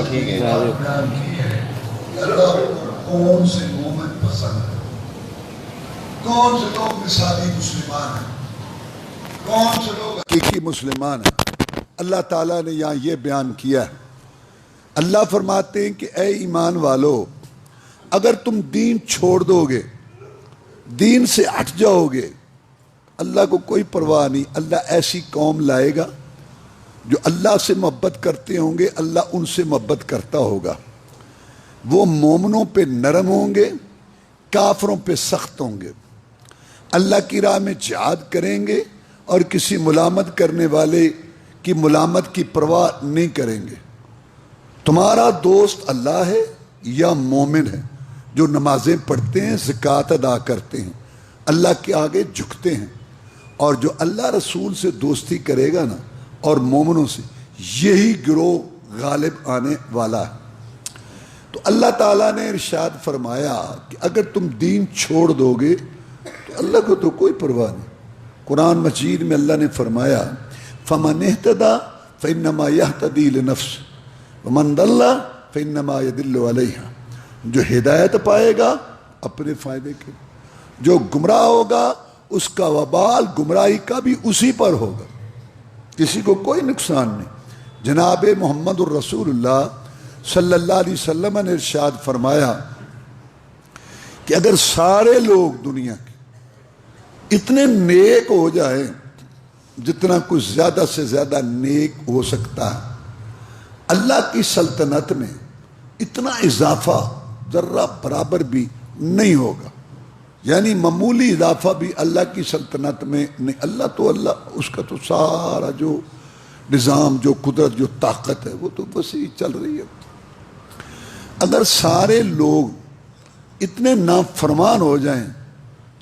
ٹھیک ہے بیان کی ہے کہ اللہ کو کون سے مومن پسند ہے، کون سے لوگ مثالی مسلمان ہیں، کون سے لوگ حقیقی مسلمان ہیں۔ اللہ تعالیٰ نے یہاں یہ بیان کیا ہے۔ اللہ فرماتے ہیں کہ اے ایمان والو، اگر تم دین چھوڑ دو گے، دین سے ہٹ جاؤ گے، اللہ کو کوئی پرواہ نہیں۔ اللہ ایسی قوم لائے گا جو اللہ سے محبت کرتے ہوں گے، اللہ ان سے محبت کرتا ہوگا۔ وہ مومنوں پہ نرم ہوں گے، کافروں پہ سخت ہوں گے۔ اللہ کی راہ میں جہاد کریں گے اور کسی ملامت کرنے والے کی ملامت کی پرواہ نہیں کریں گے۔ تمہارا دوست اللہ ہے یا مومن ہے جو نمازیں پڑھتے ہیں، زکوٰۃ ادا کرتے ہیں، اللہ کے آگے جھکتے ہیں، اور جو اللہ رسول سے دوستی کرے گا نا اور مومنوں سے، یہی گروہ غالب آنے والا ہے۔ تو اللہ تعالیٰ نے ارشاد فرمایا کہ اگر تم دین چھوڑ دو گے تو اللہ کو تو کوئی پرواہ نہیں۔ قرآن مجید میں اللہ نے فرمایا فَمَنِ اهْتَدَىٰ فَإِنَّمَا يَهْتَدِي لِنَفْسِهِ وَمَنْ ضَلَّ فَإِنَّمَا يَضِلُّ عَلَيْهَا۔ جو ہدایت پائے گا اپنے فائدے کے، جو گمراہ ہوگا اس کا وبال گمراہی کا بھی اسی پر ہوگا، کسی کو کوئی نقصان نہیں۔ جناب محمد الرسول اللہ صلی اللہ علیہ وسلم نے ارشاد فرمایا کہ اگر سارے لوگ دنیا کے اتنے نیک ہو جائیں جتنا کچھ زیادہ سے زیادہ نیک ہو سکتا ہے، اللہ کی سلطنت میں اتنا اضافہ ذرہ برابر بھی نہیں ہوگا، یعنی معمولی اضافہ بھی اللہ کی سلطنت میں نہیں۔ اللہ اس کا تو سارا جو نظام، جو قدرت، جو طاقت ہے وہ تو وسیع چل رہی ہے۔ اگر سارے لوگ اتنے نافرمان ہو جائیں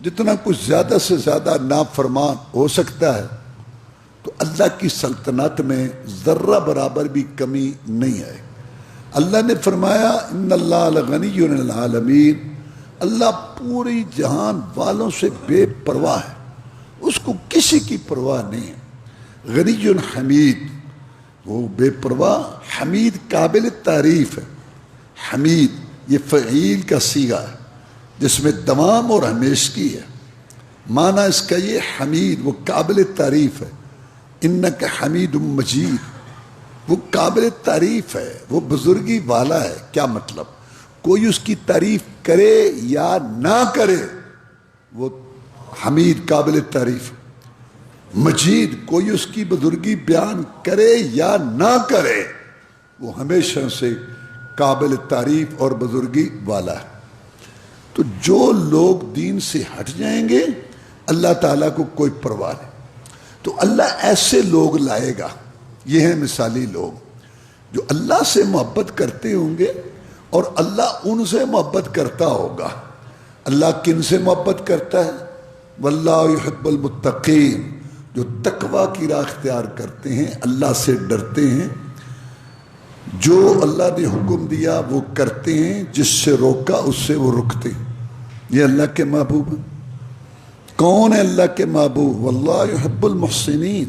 جتنا کچھ زیادہ سے زیادہ نافرمان ہو سکتا ہے تو اللہ کی سلطنت میں ذرہ برابر بھی کمی نہیں ہے۔ اللہ نے فرمایا ان اللہ لغنی عن العالمین، اللہ پوری جہان والوں سے بے پرواہ ہے، اس کو کسی کی پرواہ نہیں ہے۔ غنی حمید، وہ بے پرواہ، حمید قابل تعریف ہے۔ حمید یہ فعیل کا صیغہ ہے جس میں دوام اور ہمیشگی ہے۔ معنی اس کا یہ حمید وہ قابل تعریف ہے، انک حمید مجید، وہ قابل تعریف ہے، وہ بزرگی والا ہے۔ کیا مطلب؟ کوئی اس کی تعریف کرے یا نہ کرے وہ حمید قابل تعریف ہے۔ مجید، کوئی اس کی بزرگی بیان کرے یا نہ کرے وہ ہمیشہ سے قابل تعریف اور بزرگی والا ہے۔ تو جو لوگ دین سے ہٹ جائیں گے اللہ تعالیٰ کو کوئی پرواہ نہیں، تو اللہ ایسے لوگ لائے گا۔ یہ ہیں مثالی لوگ جو اللہ سے محبت کرتے ہوں گے اور اللہ ان سے محبت کرتا ہوگا۔ اللہ کن سے محبت کرتا ہے؟ واللہ یحب المتقین، جو تقوی کی راہ اختیار کرتے ہیں، اللہ سے ڈرتے ہیں، جو اللہ نے حکم دیا وہ کرتے ہیں، جس سے روکا اس سے وہ رکتے ہیں۔ یہ اللہ کے محبوب ہیں۔ کون ہے اللہ کے محبوب؟ واللہ یحب المحسنین،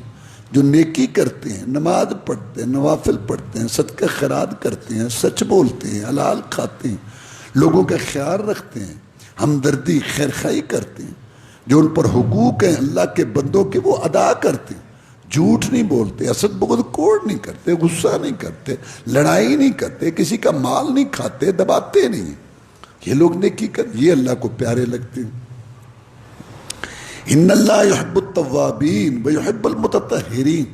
جو نیکی کرتے ہیں، نماز پڑھتے ہیں، نوافل پڑھتے ہیں، صدقہ خیرات کرتے ہیں، سچ بولتے ہیں، حلال کھاتے ہیں، لوگوں کا خیال رکھتے ہیں، ہمدردی خیرخواہی کرتے ہیں، جو ان پر حقوق ہیں اللہ کے بندوں کے وہ ادا کرتے ہیں، جھوٹ نہیں بولتے، حسد بغض کوڑ نہیں کرتے، غصہ نہیں کرتے، لڑائی نہیں کرتے، کسی کا مال نہیں کھاتے، دباتے نہیں۔ یہ لوگ نیکی کرتے، یہ اللہ کو پیارے لگتے ہیں۔ ان اللہ یحب التوابین ویحب المتطہرین،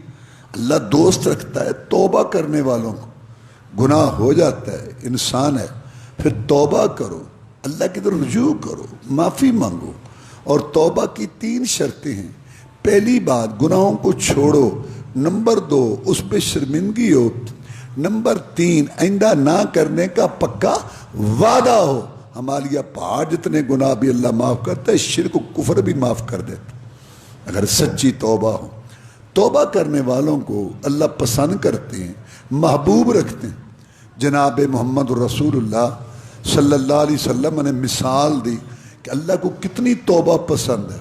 اللہ دوست رکھتا ہے توبہ کرنے والوں کو۔ گناہ ہو جاتا ہے، انسان ہے، پھر توبہ کرو، اللہ کی طرف رجوع کرو، معافی مانگو۔ اور توبہ کی 3 شرطیں ہیں۔ پہلی بات، گناہوں کو چھوڑو۔ نمبر 2، اس پہ شرمندگی ہو۔ نمبر 3، آئندہ نہ کرنے کا پکا وعدہ ہو۔ ہمالیہ پہاڑ جتنے گناہ بھی اللہ معاف کرتا ہے، شرک و کفر بھی معاف کر دیتا اگر سچی توبہ ہو۔ توبہ کرنے والوں کو اللہ پسند کرتے ہیں، محبوب رکھتے ہیں۔ جناب محمد رسول اللہ صلی اللہ علیہ وسلم نے مثال دی کہ اللہ کو کتنی توبہ پسند ہے۔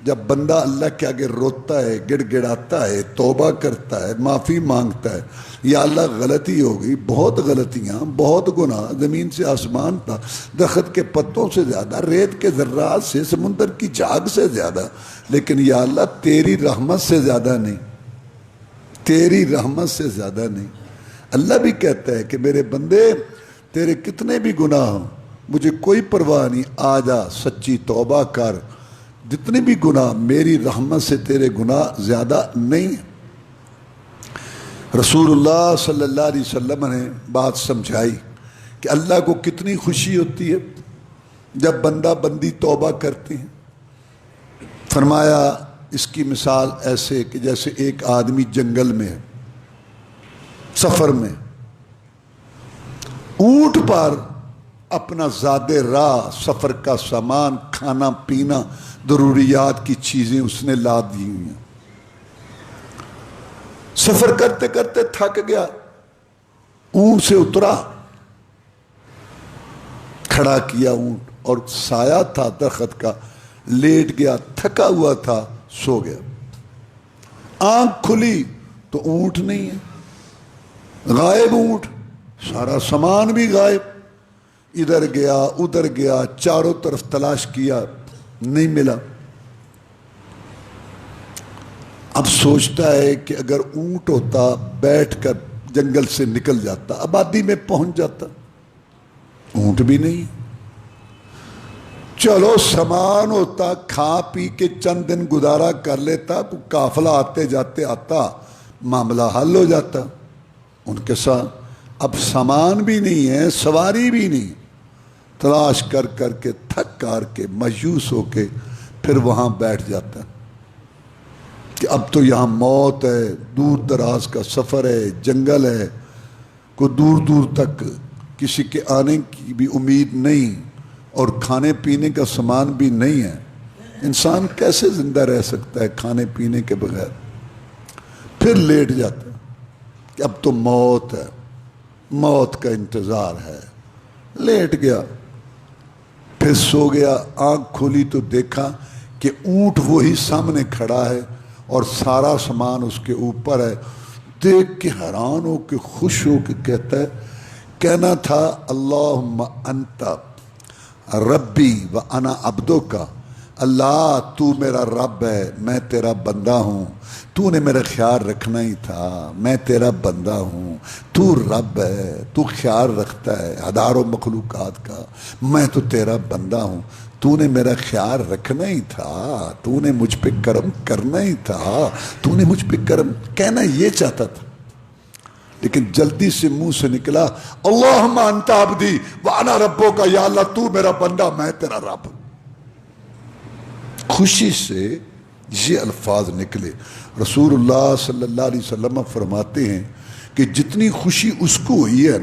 جب بندہ اللہ کے آگے روتا ہے، گڑ گڑاتا ہے، توبہ کرتا ہے، معافی مانگتا ہے، یا اللہ غلطی ہو گئی، بہت غلطیاں، بہت گناہ، زمین سے آسمان تھا، درخت کے پتوں سے زیادہ، ریت کے ذرات سے، سمندر کی جھاگ سے زیادہ، لیکن یا اللہ تیری رحمت سے زیادہ نہیں، تیری رحمت سے زیادہ نہیں۔ اللہ بھی کہتا ہے کہ میرے بندے تیرے کتنے بھی گناہ ہوں مجھے کوئی پرواہ نہیں، آ جا سچی توبہ کر، جتنے بھی گناہ میری رحمت سے تیرے گناہ زیادہ نہیں ہیں۔ رسول اللہ صلی اللہ علیہ وسلم نے بات سمجھائی کہ اللہ کو کتنی خوشی ہوتی ہے جب بندہ بندی توبہ کرتے ہیں۔ فرمایا اس کی مثال ایسے کہ جیسے ایک آدمی جنگل میں ہے، سفر میں، اونٹ پر اپنا زاد راہ، سفر کا سامان، کھانا پینا، ضروریات کی چیزیں اس نے لاد دی ہوئی ہیں۔ سفر کرتے کرتے تھک گیا، اونٹ سے اترا، کھڑا کیا اونٹ، اور سایہ تھا درخت کا، لیٹ گیا، تھکا ہوا تھا، سو گیا۔ آنکھ کھلی تو اونٹ نہیں ہے، غائب اونٹ، سارا سامان بھی غائب، ادھر گیا ادھر گیا، چاروں طرف تلاش کیا، نہیں ملا۔ اب سوچتا ہے کہ اگر اونٹ ہوتا بیٹھ کر جنگل سے نکل جاتا، آبادی میں پہنچ جاتا، اونٹ بھی نہیں، چلو سامان ہوتا، کھا پی کے چند دن گزارا کر لیتا، کوئی قافلہ آتے جاتے آتا، معاملہ حل ہو جاتا ان کے ساتھ۔ اب سامان بھی نہیں ہے، سواری بھی نہیں، تلاش کر کر کے تھک کر کے مایوس ہو کے پھر وہاں بیٹھ جاتا کہ اب تو یہاں موت ہے، دور دراز کا سفر ہے، جنگل ہے، کوئی دور دور تک کسی کے آنے کی بھی امید نہیں، اور کھانے پینے کا سامان بھی نہیں ہے۔ انسان کیسے زندہ رہ سکتا ہے کھانے پینے کے بغیر؟ پھر لیٹ جاتا کہ اب تو موت ہے، موت کا انتظار ہے، لیٹ گیا، پھر سو گیا۔ آنکھ کھولی تو دیکھا کہ اونٹ وہی سامنے کھڑا ہے اور سارا سامان اس کے اوپر ہے۔ دیکھ کے حیران ہو کے خوش ہو کے کہتا ہے، کہنا تھا اللہم انت ربی و انا عبدک، اللہ تو میرا رب ہے، میں تیرا بندہ ہوں، تو نے میرا خیال رکھنا ہی تھا، میں تیرا بندہ ہوں، تو رب ہے، تو خیال رکھتا ہے ہزاروں مخلوقات کا، میں تو تیرا بندہ ہوں، تو نے میرا خیال رکھنا ہی تھا، تو نے مجھ پہ کرم کرنا ہی تھا، تو نے مجھ پہ کرم، کہنا یہ چاہتا تھا، لیکن جلدی سے منہ سے نکلا اللہم انت عبدی وانا ربک، یا اللہ تو میرا بندہ، میں تیرا رب۔ خوشی سے یہ الفاظ نکلے۔ رسول اللہ صلی اللہ علیہ وسلم فرماتے ہیں کہ جتنی خوشی اس کو ہوئی ہے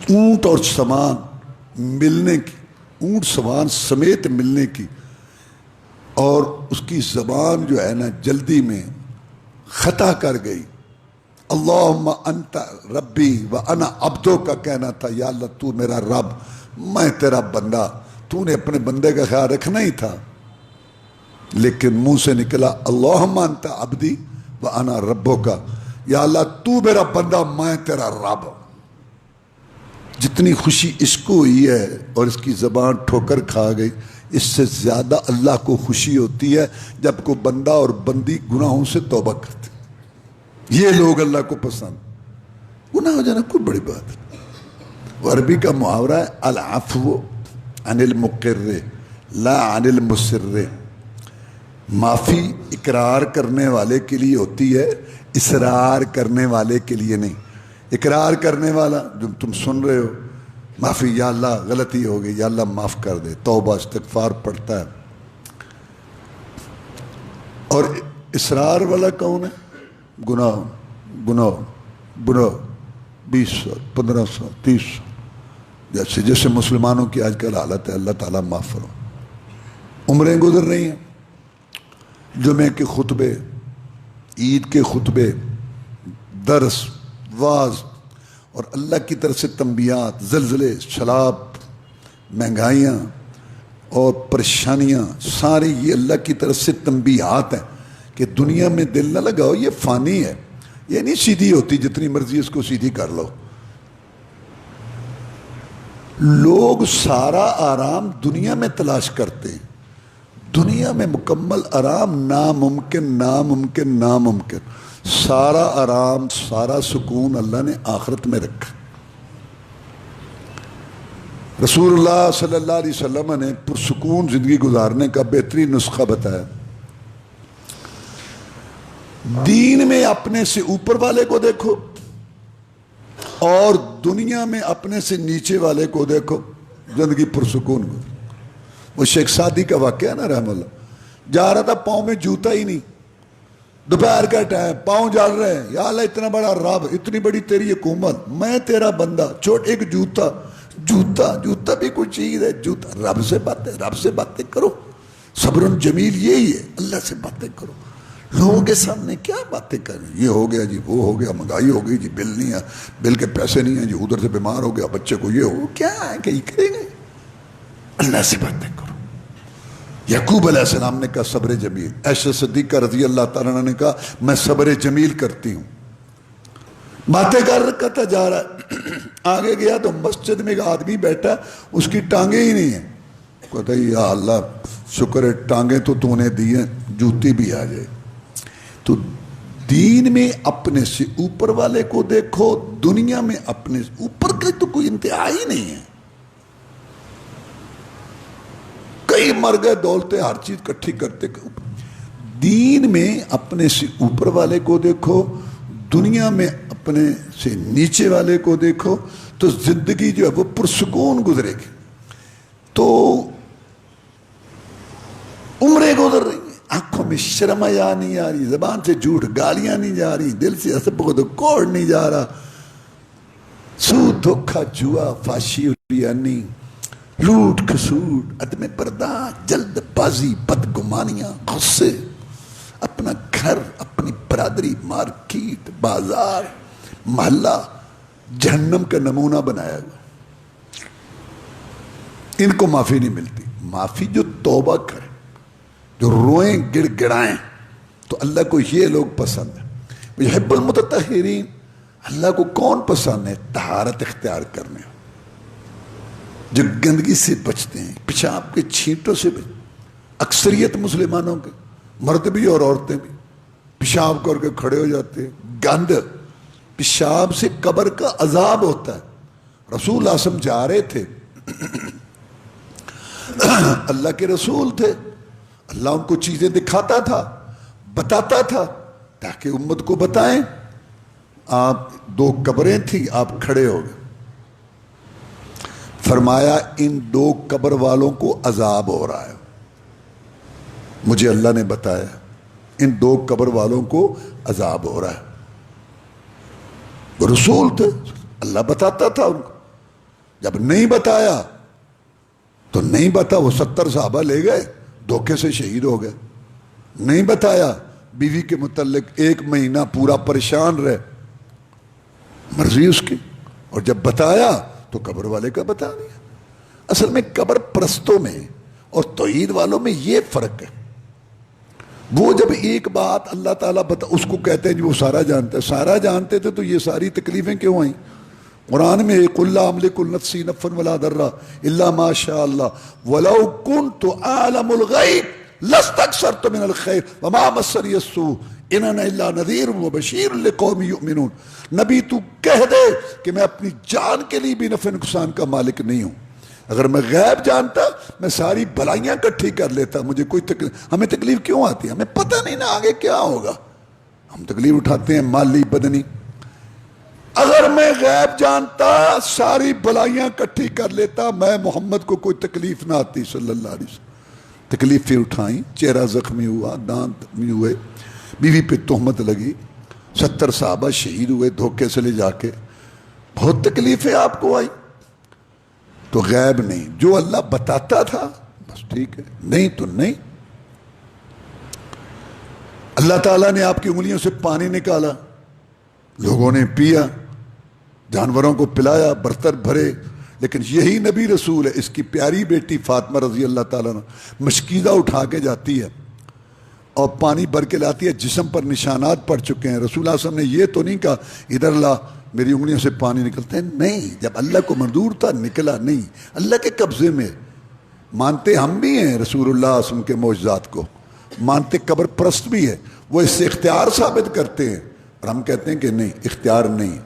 اونٹ اور سامان ملنے کی، اونٹ سامان سمیت ملنے کی، اور اس کی زبان جو ہے نا جلدی میں خطا کر گئی، اللہم انت ربی و انا عبدو کا کہنا تھا، یا اللہ تو میرا رب، میں تیرا بندہ، تو نے اپنے بندے کا خیال رکھنا ہی تھا، لیکن منہ سے نکلا اللہم انت عبدی و انا ربو کا، یا اللہ تو میرا بندہ، میں تیرا رب۔ جتنی خوشی اس کو ہوئی ہے اور اس کی زبان ٹھوکر کھا گئی، اس سے زیادہ اللہ کو خوشی ہوتی ہے جب کوئی بندہ اور بندی گناہوں سے توبہ کرتے۔ یہ لوگ اللہ کو پسند، گناہ ہو جانا کوئی بڑی بات ہے۔ وہ عربی کا محاورہ ہے العفو عن المقر لا عن المصر، معافی اقرار کرنے والے کے لیے ہوتی ہے، اصرار کرنے والے کے لیے نہیں۔ اقرار کرنے والا جو تم سن رہے ہو، معافی، یا اللہ غلطی ہو گئی، یا اللہ معاف کر دے، توبہ استغفار پڑھتا ہے۔ اور اصرار والا کون ہے؟ گناہ گناہ گناہ 20 سال 15 سال 30 سال، جیسے مسلمانوں کی آج کل حالت ہے، اللہ تعالیٰ معاف فرما۔ عمریں گزر رہی ہیں، جمعے کے خطبے، عید کے خطبے، درس، واز، اور اللہ کی طرف سے تنبیہات، زلزلے، سیلاب، مہنگائیاں، اور پریشانیاں ساری یہ اللہ کی طرف سے تنبیہات ہیں کہ دنیا میں دل نہ لگاؤ، یہ فانی ہے، یہ نہیں سیدھی ہوتی، جتنی مرضی اس کو سیدھی کر لو۔ لوگ سارا آرام دنیا میں تلاش کرتے ہیں، دنیا میں مکمل آرام ناممکن ناممکن ناممکن۔ سارا آرام سارا سکون اللہ نے آخرت میں رکھا۔ رسول اللہ صلی اللہ علیہ وسلم نے پرسکون زندگی گزارنے کا بہترین نسخہ بتایا۔ دین میں اپنے سے اوپر والے کو دیکھو اور دنیا میں اپنے سے نیچے والے کو دیکھو، زندگی پرسکون گزر۔ وہ شیخ سعدی کا واقعہ نا رحم اللہ، جا رہا تھا پاؤں میں جوتا ہی نہیں، دوپہر کا ٹائم، پاؤں جل رہے ہیں، یا اللہ اتنا بڑا رب، اتنی بڑی تیری حکومت، میں تیرا بندہ، چھوٹ ایک جوتا، جوتا بھی کوئی چیز ہے، جوتا، رب سے باتیں کرو۔ صبر جمیل یہی ہے، اللہ سے باتیں کرو۔ لوگوں کے سامنے کیا باتیں کریں، یہ ہو گیا جی، وہ ہو گیا، مہنگائی ہو گئی جی، بل نہیں ہے، بل کے پیسے نہیں ہیں جی، ادھر سے بیمار ہو گیا بچے کو، یہ ہو کیا ہے کہ یہ کریں گے؟ اللہ سے باتیں کرو۔ یعقوب علیہ السلام نے کہا صبر جمیل، عائشہ صدیقہ رضی اللہ تعالیٰ عنہ نے کہا میں صبر جمیل کرتی ہوں۔ باتیں کرتا جا رہا ہے، آگے گیا تو مسجد میں ایک آدمی بیٹھا، اس کی ٹانگیں ہی نہیں ہیں، کہتا یا اللہ شکر ہے ٹانگیں تو نے دی ہیں، جوتی بھی آ جائے۔ تو دین میں اپنے سے اوپر والے کو دیکھو، دنیا میں اپنے سے اوپر کا تو کوئی انتہا ہی نہیں ہے۔ کئی مر گئے دولتے ہر چیز کٹھی کرتے، دین میں اپنے سے اوپر والے کو دیکھو، دنیا میں اپنے سے نیچے والے کو دیکھو، تو زندگی جو ہے وہ پرسکون گزرے گی۔ تو عمریں گزر رہی ہیں، آنکھوں میں شرم حیا نہیں آ رہی، زبان سے جھوٹ گالیاں نہیں جا رہی، دل سے حسب کو کوڑ نہیں جا رہا، سود دھوکہ جوا فحاشی بیانی، لوٹ کھسوٹ، عدم پردہ، جلد بازی، بدگمانیاں، غصے، اپنا گھر، اپنی برادری، مارکیٹ، بازار، محلہ جہنم کا نمونہ بنایا گیا۔ ان کو معافی نہیں ملتی۔ معافی جو توبہ کرے، جو روئیں گڑ گڑائیں، تو اللہ کو یہ لوگ پسند ہیں۔ یحب المتطہرین، اللہ کو کون پسند ہے؟ طہارت اختیار کرنے، جو گندگی سے بچتے ہیں، پیشاب کے چھینٹوں سے بچتے۔ اکثریت مسلمانوں کے مرد بھی اور عورتیں بھی پیشاب کر کے کھڑے ہو جاتے ہیں، گند، پیشاب سے قبر کا عذاب ہوتا ہے۔ رسول اللہ صلی اللہ علیہ وسلم جا رہے تھے، اللہ کے رسول تھے، اللہ ان کو چیزیں دکھاتا تھا، بتاتا تھا تاکہ امت کو بتائیں۔ آپ دو قبریں تھیں، آپ کھڑے ہو گئے، فرمایا ان دو قبر والوں کو عذاب ہو رہا ہے، مجھے اللہ نے بتایا ان دو قبر والوں کو عذاب ہو رہا ہے۔ وہ رسول تھے، اللہ بتاتا تھا ان کو، جب نہیں بتایا تو نہیں بتا، وہ 70 صحابہ لے گئے، دھوکے سے شہید ہو گئے۔ نہیں بتایا، بیوی کے متعلق 1 مہینہ پورا پریشان رہے، مرضی اس کی، اور جب بتایا تو قبر والے کا بتا دیا۔ اصل میں قبر پرستوں میں اور توحید والوں میں یہ فرق ہے۔ وہ جب ایک بات اللہ تعالیٰ بتا، اس کو کہتے ہیں جو وہ سارا جانتا ہے، سارا جانتے تھے تو یہ ساری تکلیفیں کیوں آئیں؟ قرآن میں قُل لَا أَمْلِكُ لِنَفْسِي نَفْعًا وَلَا ضَرًّا إِلَّا مَا شَاءَ اللَّهُ وَلَوْ كُنْتُ أَعْلَمُ الْغَيْبَ لَاسْتَكْثَرْتُ مِنَ الْخَيْرِ وَمَا مَسَّنِيَ السُّوءُ إِنْ أَنَا إِلَّا نَذِيرٌ وَبَشِيرٌ لِقَوْمٍ يُؤْمِنُونَ۔ نبی تو کہہ دے کہ میں اپنی جان کے لیے بھی نفع نقصان کا مالک نہیں ہوں، اگر میں غیب جانتا میں ساری بلائیاں کٹھی کر لیتا، مجھے کوئی تکلیف، ہمیں تکلیف کیوں آتی ہے؟ ہمیں پتہ نہیں نا آگے کیا ہوگا، ہم تکلیف اٹھاتے ہیں مالی بدنی۔ اگر میں غیب جانتا ساری بلائیاں کٹھی کر لیتا، میں محمد کو کوئی تکلیف نہ آتی صلی اللہ علیہ وسلم۔ تکلیفیں اٹھائیں، چہرہ زخمی ہوا، دانت زخمی ہوئے، بیوی پہ تہمت لگی، 70 صحابہ شہید ہوئے دھوکے سے لے جا کے، بہت تکلیفیں آپ کو آئی۔ تو غیب نہیں، جو اللہ بتاتا تھا بس ٹھیک ہے، نہیں تو نہیں۔ اللہ تعالیٰ نے آپ کی انگلیوں سے پانی نکالا، لوگوں نے پیا، جانوروں کو پلایا، برتن بھرے، لیکن یہی نبی رسول ہے. اس کی پیاری بیٹی فاطمہ رضی اللہ تعالیٰ عنہ مشکیزہ اٹھا کے جاتی ہے اور پانی بھر کے لاتی ہے, جسم پر نشانات پڑ چکے ہیں. رسول اللہ صلی اللہ علیہ وسلم نے یہ تو نہیں کہا ادھر لا میری انگلیوں سے پانی نکلتے ہیں, نہیں, جب اللہ کو منظور تھا نکلا نہیں, اللہ کے قبضے میں. مانتے ہم بھی ہیں رسول اللہ صلی اللہ علیہ وسلم کے معجزات کو, مانتے قبر پرست بھی ہے, وہ اس سے اختیار ثابت کرتے ہیں, اور ہم کہتے ہیں کہ نہیں, اختیار نہیں,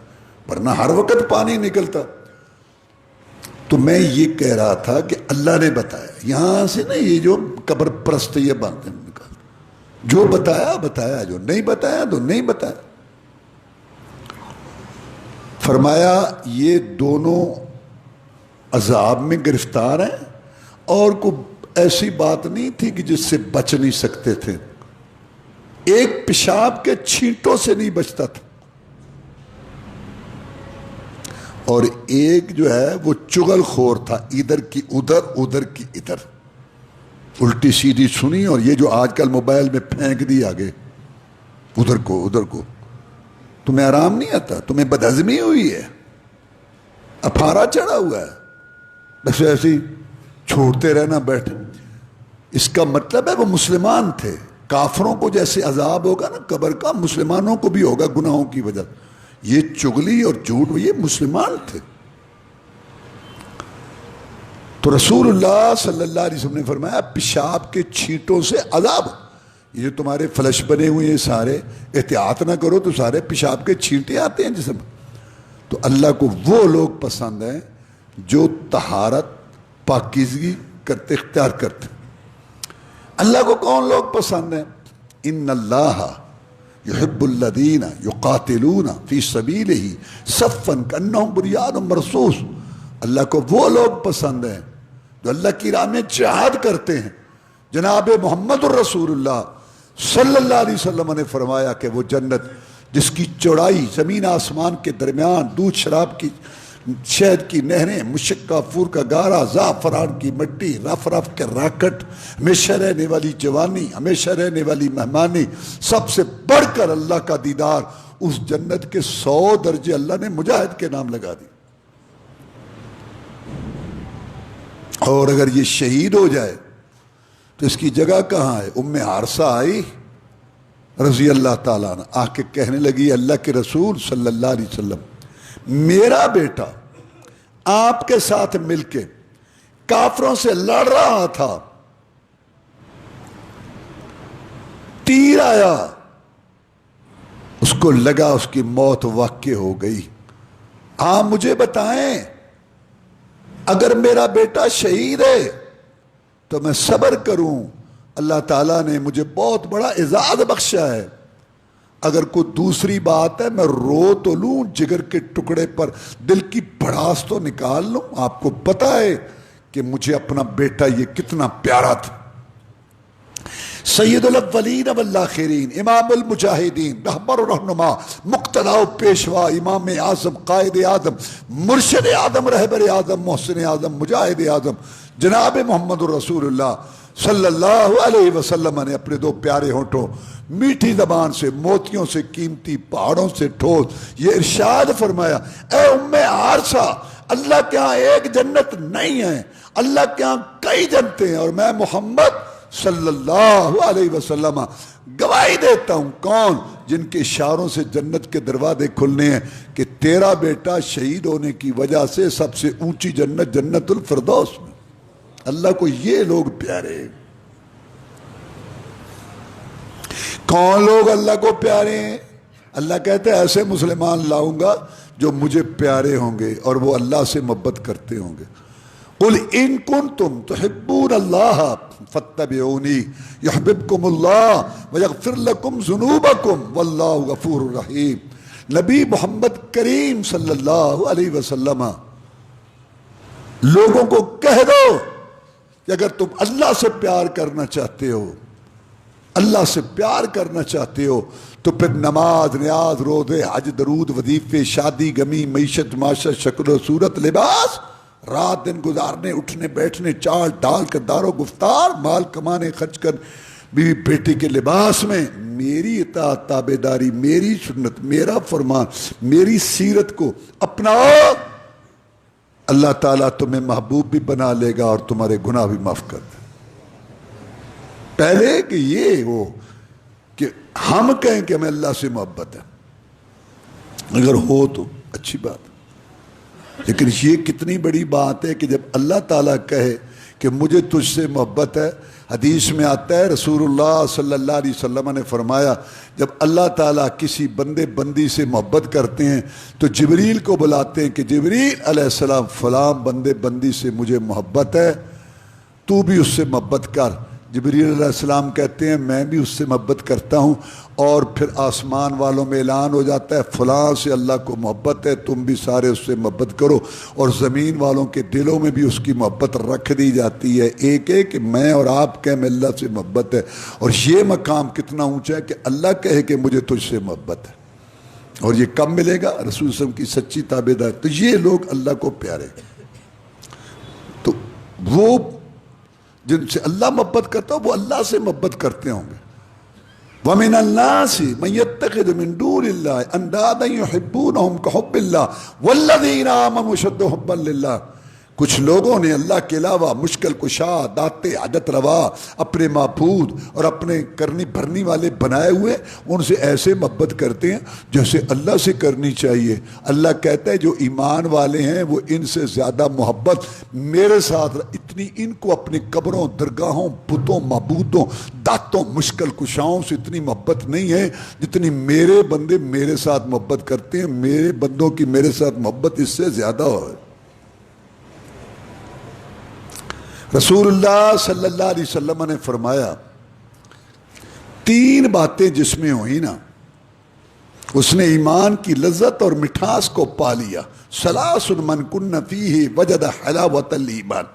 ورنہ ہر وقت پانی نکلتا. تو میں یہ کہہ رہا تھا کہ اللہ نے بتایا, یہاں سے نا یہ جو قبر پرست یہ باتیں نکال, جو بتایا بتایا, جو نہیں بتایا تو نہیں بتایا. فرمایا یہ دونوں عذاب میں گرفتار ہیں, اور کوئی ایسی بات نہیں تھی کہ جس سے بچ نہیں سکتے تھے. ایک پیشاب کے چھینٹوں سے نہیں بچتا تھا, اور ایک جو ہے وہ چغل خور تھا, ادھر کی ادھر ادھر کی ادھر, الٹی سیدھی سنی, اور یہ جو آج کل موبائل میں پھینک دی آگے, ادھر کو ادھر کو. تمہیں آرام نہیں آتا, تمہیں بدہضمی ہوئی ہے, افارا چڑھا ہوا ہے, بس ایسے ہی چھوڑتے رہنا بیٹھے. اس کا مطلب ہے وہ مسلمان تھے. کافروں کو جیسے عذاب ہوگا نا قبر کا, مسلمانوں کو بھی ہوگا گناہوں کی وجہ. یہ چغلی اور جھوٹ, یہ مسلمان تھے. تو رسول اللہ صلی اللہ علیہ وسلم نے فرمایا پیشاب کے چھینٹوں سے عذاب. یہ جو تمہارے فلش بنے ہوئے ہیں سارے, احتیاط نہ کرو تو سارے پیشاب کے چھینٹے آتے ہیں جسم. تو اللہ کو وہ لوگ پسند ہیں جو طہارت پاکیزگی کرتے, اختیار کرتے. اللہ کو کون لوگ پسند ہیں؟ ان اللہ یحب الذین یقاتلون فی سبیلہ صفا کانہم بنیان مرصوص. اللہ کو وہ لوگ پسند ہیں جو اللہ کی راہ میں جہاد کرتے ہیں. جناب محمد الرسول اللہ صلی اللہ علیہ وسلم نے فرمایا کہ وہ جنت جس کی چوڑائی زمین آسمان کے درمیان, دودھ شراب کی شہد کی نہریں, مشک کافور کا گارا, زعفران کی مٹی, رف رف کے راکٹ, ہمیشہ رہنے والی جوانی, ہمیشہ رہنے والی مہمانی, سب سے بڑھ کر اللہ کا دیدار, اس جنت کے 100 درجے اللہ نے مجاہد کے نام لگا دی. اور اگر یہ شہید ہو جائے تو اس کی جگہ کہاں ہے؟ ام حارثہ آئی رضی اللہ تعالیٰ عنہ, آ کے کہنے لگی اللہ کے رسول صلی اللہ علیہ وسلم, میرا بیٹا آپ کے ساتھ مل کے کافروں سے لڑ رہا تھا, تیر آیا, اس کو لگا اس کی موت واقع ہو گئی. آپ مجھے بتائیں اگر میرا بیٹا شہید ہے تو میں صبر کروں, اللہ تعالیٰ نے مجھے بہت اعزاز بخشا ہے. اگر کوئی دوسری بات ہے میں رو تو لوں, جگر کے ٹکڑے پر دل کی بھڑاس تو نکال لوں. آپ کو پتا ہے کہ مجھے اپنا بیٹا یہ کتنا پیارا تھا. سید الاولین والآخرین, امام المجاہدین, رہبر و رہنما, مقتدا و پیشوا, امام اعظم, قائد اعظم, مرشد اعظم, رہبر اعظم, محسن اعظم, مجاہد اعظم, جناب محمد الرسول اللہ صلی اللہ علیہ وسلم نے اپنے 2 پیارے ہونٹوں, میٹھی زبان سے, موتیوں سے قیمتی, پہاڑوں سے ٹھوس, یہ ارشاد فرمایا, اے ام حارثہ, اللہ کے ہاں ایک جنت نہیں ہے, اللہ کے ہاں کئی جنتیں ہیں, اور میں محمد صلی اللہ علیہ وسلم گواہی دیتا ہوں. کون؟ جن کے اشاروں سے جنت کے دروازے کھلنے ہیں کہ تیرا بیٹا شہید ہونے کی وجہ سے سب سے اونچی جنت جنت الفردوس میں. اللہ کو یہ لوگ پیارے ہیں. کون لوگ اللہ کو پیارے ہیں؟ اللہ کہتے ہیں ایسے مسلمان لاؤں گا جو مجھے پیارے ہوں گے اور وہ اللہ سے محبت کرتے ہوں گے. قل ان کنتم تحبون اللہ فاتبعونی یحببکم اللہ ویغفر لکم ذنوبکم واللہ غفور رحیم. نبی محمد کریم صلی اللہ علیہ وسلم لوگوں کو کہہ دو کہ اگر تم اللہ سے پیار کرنا چاہتے ہو, اللہ سے پیار کرنا چاہتے ہو تو پھر نماز, نیاز, روزے, حج, درود, وظیفے, شادی, غمی, معیشت, معاشرت, شکل و صورت, لباس, رات دن گزارنے, اٹھنے بیٹھنے, چال ڈال, کردار و گفتار, مال کمانے, خرچ کر, بیوی بیٹی کے لباس میں میری اطاعت, تابعداری, میری سنت, میرا فرمان, میری سیرت کو اپناؤ. اللہ تعالیٰ تمہیں محبوب بھی بنا لے گا اور تمہارے گناہ بھی معاف کر دے. پہلے کہ یہ ہو کہ ہم کہیں کہ ہمیں اللہ سے محبت ہے، اگر ہو تو اچھی بات، لیکن یہ کتنی بڑی بات ہے کہ جب اللہ تعالیٰ کہے کہ مجھے تجھ سے محبت ہے. حدیث میں آتا ہے رسول اللہ صلی اللہ علیہ وسلم نے فرمایا جب اللہ تعالیٰ کسی بندے بندی سے محبت کرتے ہیں تو جبریل کو بلاتے ہیں کہ جبریل علیہ السلام فلاں بندے بندی سے مجھے محبت ہے، تو بھی اس سے محبت کر. جبریل علیہ السلام کہتے ہیں میں بھی اس سے محبت کرتا ہوں، اور پھر آسمان والوں میں اعلان ہو جاتا ہے فلاں سے اللہ کو محبت ہے، تم بھی سارے اس سے محبت کرو، اور زمین والوں کے دلوں میں بھی اس کی محبت رکھ دی جاتی ہے. ایک ہے کہ میں اور آپ کہیں میں اللہ سے محبت ہے، اور یہ مقام کتنا اونچا ہے کہ اللہ کہے کہ مجھے تجھ سے محبت ہے. اور یہ کب ملے گا؟ رسول صلی اللہ علیہ وسلم کی سچی تابعدار. تو یہ لوگ اللہ کو پیارے، تو وہ جن سے اللہ محبت کرتا ہو وہ اللہ سے محبت کرتے ہوں گے. وَمِنَ النَّاسِ مَن يَتَّخِذُ مِن دُونِ اللَّهِ أَندَادًا يُحِبُّونَهُمْ كَحُبِّ اللَّهِ وَالَّذِينَ آمَنُوا أَشَدُّ حُبًّا لِلَّهِ. کچھ لوگوں نے اللہ کے علاوہ مشکل کشا، داتے حاجت روا، اپنے معبود اور اپنے کرنی بھرنی والے بنائے ہوئے ان سے ایسے محبت کرتے ہیں جیسے اللہ سے کرنی چاہیے. اللہ کہتا ہے جو ایمان والے ہیں وہ ان سے زیادہ محبت میرے ساتھ، اتنی ان کو اپنی قبروں، درگاہوں، بتوں، معبودوں، داتوں، مشکل کشاؤں سے اتنی محبت نہیں ہے جتنی میرے بندے میرے ساتھ محبت کرتے ہیں. میرے بندوں کی میرے ساتھ محبت اس سے زیادہ ہے. رسول اللہ صلی اللہ علیہ وسلم نے فرمایا 3 باتیں جس میں ہوئی نا اس نے ایمان کی لذت اور مٹھاس کو پا لیا. ثلاث من کن فیہ وجد حلاوۃ الایمان.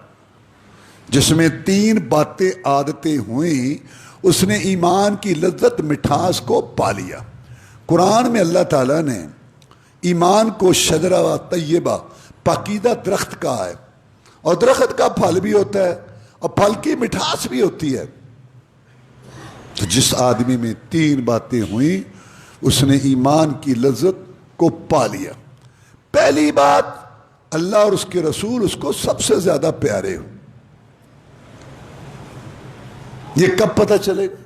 جس میں 3 باتیں عادتیں ہوئیں اس نے ایمان کی لذت مٹھاس کو پا لیا. قرآن میں اللہ تعالیٰ نے ایمان کو شجرہ طیبہ پاکیزہ درخت کہا ہے، اور درخت کا پھل بھی ہوتا ہے اور پھل کی مٹھاس بھی ہوتی ہے. تو جس آدمی میں 3 باتیں ہوئیں اس نے ایمان کی لذت کو پا لیا. پہلی بات اللہ اور اس کے رسول اس کو سب سے زیادہ پیارے ہو. یہ کب پتہ چلے گا؟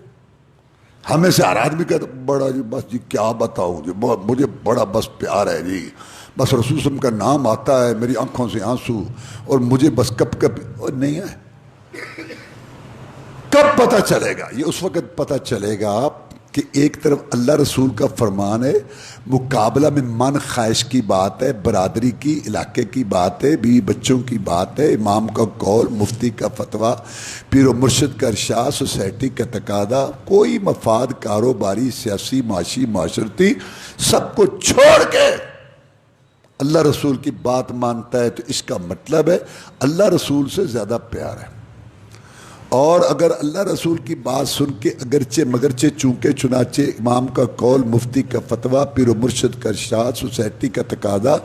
ہمیں سے ہر آدمی کہتا بڑا جی بس جی کیا بتاؤں جی، مجھے بڑا بس پیار ہے جی، بس رسول صلی اللہ علیہ وسلم کا نام آتا ہے میری آنکھوں سے آنسو، اور مجھے بس کب نہیں ہے. کب پتہ چلے گا؟ یہ اس وقت پتہ چلے گا کہ ایک طرف اللہ رسول کا فرمان ہے، مقابلہ میں من خواہش کی بات ہے، برادری کی، علاقے کی بات ہے، بیوی بچوں کی بات ہے، امام کا قول، مفتی کا فتویٰ، پیر و مرشد کا ارشاد، سوسائٹی کا تقاضا، کوئی مفاد کاروباری، سیاسی، معاشی، معاشرتی، سب کو چھوڑ کے اللہ رسول کی بات مانتا ہے تو اس کا مطلب ہے اللہ رسول سے زیادہ پیار ہے. اور اگر اللہ رسول کی بات سن کے اگرچہ مگرچہ چونکہ چنانچہ امام کا قول، مفتی کا فتویٰ، پیر و مرشد کا ارشاد، سوسائٹی کا تقاضا،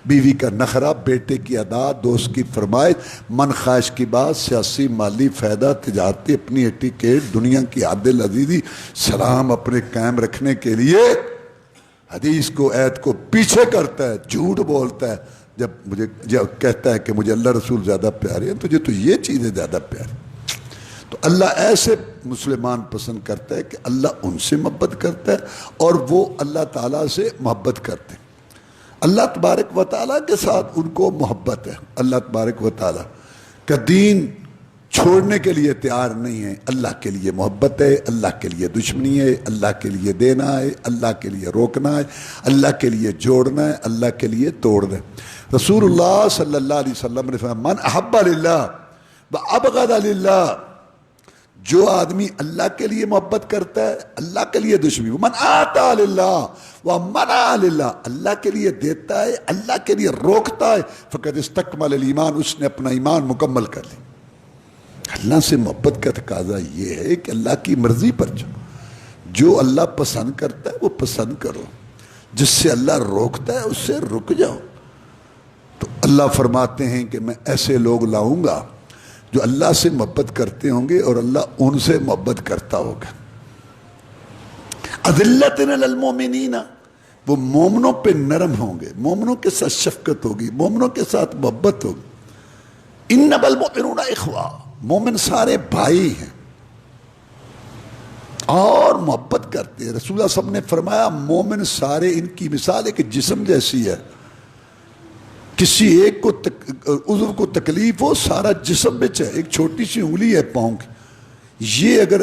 بیوی کا نخرہ، بیٹے کی ادا، دوست کی فرمائش، من خواہش کی بات، سیاسی مالی فائدہ، تجارتی اپنی ایٹیکیٹ، دنیا کی عادل عزیزی، سلام اپنے قائم رکھنے کے لیے حدیث کو، ایت کو پیچھے کرتا ہے، جھوٹ بولتا ہے. جب کہتا ہے کہ مجھے اللہ رسول زیادہ پیارے ہیں، تجھے تو یہ چیزیں زیادہ پیاری. تو اللہ ایسے مسلمان پسند کرتا ہے کہ اللہ ان سے محبت کرتا ہے اور وہ اللہ تعالیٰ سے محبت کرتے ہیں. اللہ تبارک و تعالیٰ کے ساتھ ان کو محبت ہے. اللہ تبارک و تعالیٰ کا دین چھوڑنے کے لیے تیار نہیں ہے. اللہ کے لیے محبت ہے، اللہ کے لیے دشمنی ہے، اللہ کے لیے دینا ہے، اللہ کے لیے روکنا ہے، اللہ کے لیے جوڑنا ہے، اللہ کے لیے توڑنا ہے. رسول اللہ صلی اللہ علیہ وسلم نے فرمایا من احب للہ وابغض للہ. جو آدمی اللہ کے لیے محبت کرتا ہے اللہ کے لیے دشمنی. من آتا للہ ومنع للہ. اللہ کے لیے دیتا ہے، اللہ کے لیے روکتا ہے. فقد استکمل الایمان. اس نے اپنا ایمان مکمل کر لی. اللہ سے محبت کا تقاضا یہ ہے کہ اللہ کی مرضی پر چلو. جو اللہ پسند کرتا ہے وہ پسند کرو، جس سے اللہ روکتا ہے اس سے رک جاؤ. تو اللہ فرماتے ہیں کہ میں ایسے لوگ لاؤں گا جو اللہ سے محبت کرتے ہوں گے اور اللہ ان سے محبت کرتا ہوگا. اذلۃ علی المؤمنین. وہ مومنوں پہ نرم ہوں گے، مومنوں کے ساتھ شفقت ہوگی، مومنوں کے ساتھ محبت ہوگی۔ انما المؤمنون اخوہ، مومن سارے بھائی ہیں اور محبت کرتے ہیں۔ رسول اللہ صلی اللہ علیہ وسلم نے فرمایا مومن سارے ان کی مثال ایک جسم جیسی ہے، کسی ایک کو عضو کو تکلیف ہو سارا جسم بچ ہے، ایک چھوٹی سی انگلی ہے پاؤں کی، یہ اگر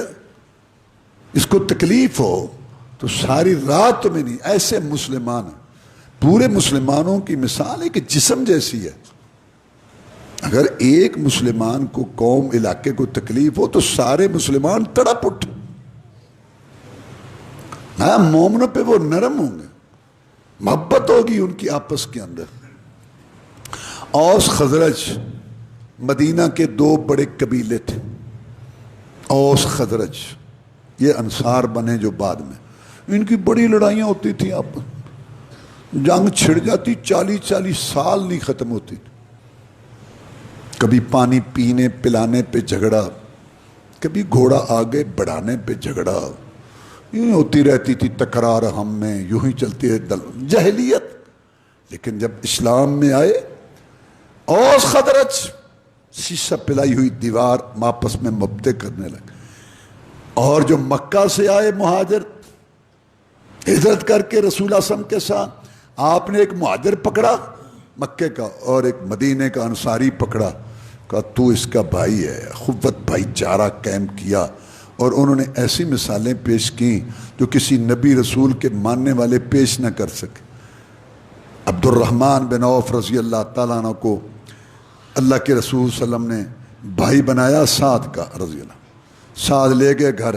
اس کو تکلیف ہو تو ساری رات تمہیں نہیں۔ ایسے مسلمان پورے مسلمانوں کی مثال ایک جسم جیسی ہے، اگر ایک مسلمان کو قوم علاقے کو تکلیف ہو تو سارے مسلمان تڑپ اٹھ۔ ہاں مومنوں پہ وہ نرم ہوں گے، محبت ہوگی ان کی آپس کے اندر۔ اوس خزرج مدینہ کے دو بڑے قبیلے تھے، اوس خزرج، یہ انصار بنے جو بعد میں، ان کی بڑی لڑائیاں ہوتی تھیں، آپ جنگ چھڑ جاتی 40 سال نہیں ختم ہوتی، کبھی پانی پینے پلانے پہ جھگڑا، کبھی گھوڑا آگے بڑھانے پہ جھگڑا، یوں ہوتی رہتی تھی تکرار ہم میں، یوں ہی چلتی ہے جاہلیت۔ لیکن جب اسلام میں آئے اوس خزرج شیشہ پلائی ہوئی دیوار آپس میں مبتے کرنے لگے، اور جو مکہ سے آئے مہاجر ہجرت کر کے رسول اللہ صلی اللہ علیہ وسلم کے ساتھ، آپ نے ایک مہاجر پکڑا مکے کا اور ایک مدینے کا انصاری پکڑا، کہا تو اس کا بھائی ہے، اخوت بھائی چارہ قائم کیا، اور انہوں نے ایسی مثالیں پیش کی جو کسی نبی رسول کے ماننے والے پیش نہ کر سکے۔ عبد الرحمن بن عوف رضی اللہ تعالیٰ عنہ کو اللہ کے رسول صلی اللہ علیہ وسلم نے بھائی بنایا سعد کا رضی اللہ، سعد لے گئے گھر،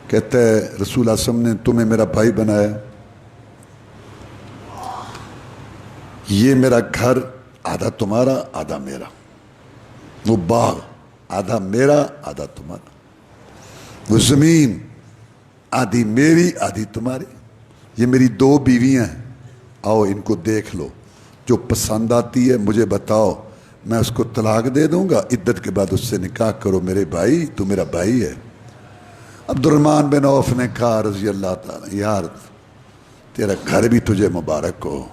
کہتے ہیں رسول اللہ صلی اللہ علیہ وسلم نے تمہیں میرا بھائی بنایا، یہ میرا گھر آدھا تمہارا آدھا میرا، وہ باغ آدھا میرا آدھا تمہارا، وہ زمین آدھی میری آدھی تمہاری، یہ میری 2 بیویاں ہیں، آؤ ان کو دیکھ لو، جو پسند آتی ہے مجھے بتاؤ، میں اس کو طلاق دے دوں گا، عدت کے بعد اس سے نکاح کرو، میرے بھائی تو میرا بھائی ہے۔ عبد الرحمن بن عوف نے کہا رضی اللہ تعالیٰ یار تیرا گھر بھی تجھے مبارک ہو،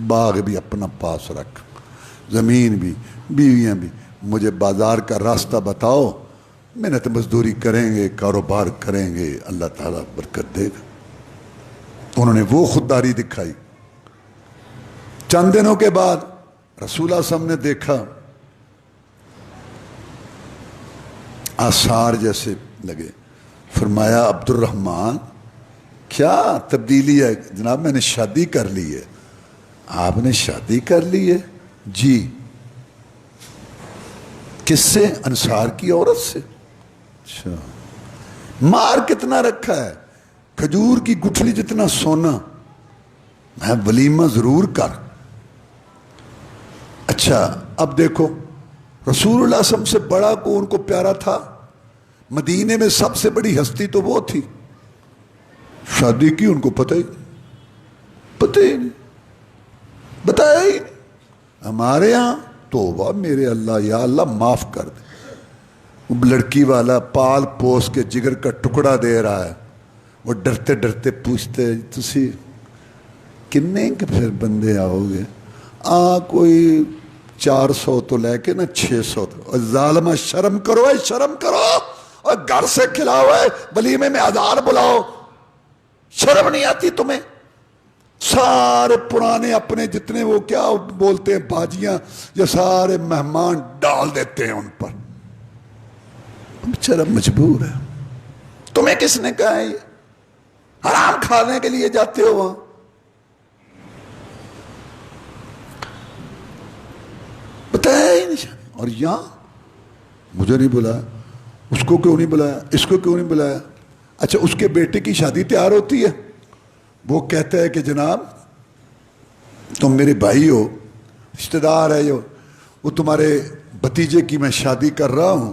باغ بھی اپنا پاس رکھ، زمین بھی، بیویاں بھی، مجھے بازار کا راستہ بتاؤ، محنت مزدوری کریں گے، کاروبار کریں گے، اللہ تعالیٰ برکت دے گا۔ انہوں نے وہ خودداری دکھائی۔ چند دنوں کے بعد رسول اللہ صلی اللہ علیہ وسلم نے دیکھا آثار جیسے لگے، فرمایا عبد الرحمن کیا تبدیلی ہے؟ جناب میں نے شادی کر لی ہے۔ آپ نے شادی کر لی ہے؟ جی۔ کس سے؟ انصار کی عورت سے۔ اچھا، مار کتنا رکھا ہے؟ کھجور کی گٹھلی جتنا سونا، میں ولیمہ ضرور کر۔ اچھا اب دیکھو رسول اللہ صلی اللہ علیہ وسلم سے بڑا کو ان کو پیارا تھا، مدینے میں سب سے بڑی ہستی تو وہ تھی، شادی کی ان کو پتہ ہی نہیں، بتایا ہی نہیں۔ ہمارے یہاں توبہ میرے اللہ، یا اللہ معاف کر دے، لڑکی والا پال پوس کے جگر کا ٹکڑا دے رہا ہے، وہ ڈرتے ڈرتے پوچھتے تسی کنے کے پھر بندے آؤ گے؟ کوئی 400 تو لے کے نا 600 تو، ظالمہ شرم کرو، شرم کرو، اور گھر سے کھلاؤ، ولیمے میں 1000 بلاؤ، شرم نہیں آتی تمہیں؟ سارے پرانے اپنے جتنے وہ کیا بولتے ہیں بھاجیاں، یہ سارے مہمان ڈال دیتے ہیں ان پر، بیچارہ مجبور ہے۔ تمہیں کس نے کہا ہے یہ حرام کھانے کے لیے جاتے ہو وہاں؟ بتایا ہی نہیں۔ اور یہاں مجھے نہیں بلایا، اس کو کیوں نہیں بلایا، اس کو کیوں نہیں بلایا؟ اچھا اس کے بیٹے کی شادی تیار ہوتی ہے، وہ کہتا ہے کہ جناب تم میرے بھائی ہو، رشتہ دار ہے، وہ تمہارے بھتیجے کی میں شادی کر رہا ہوں،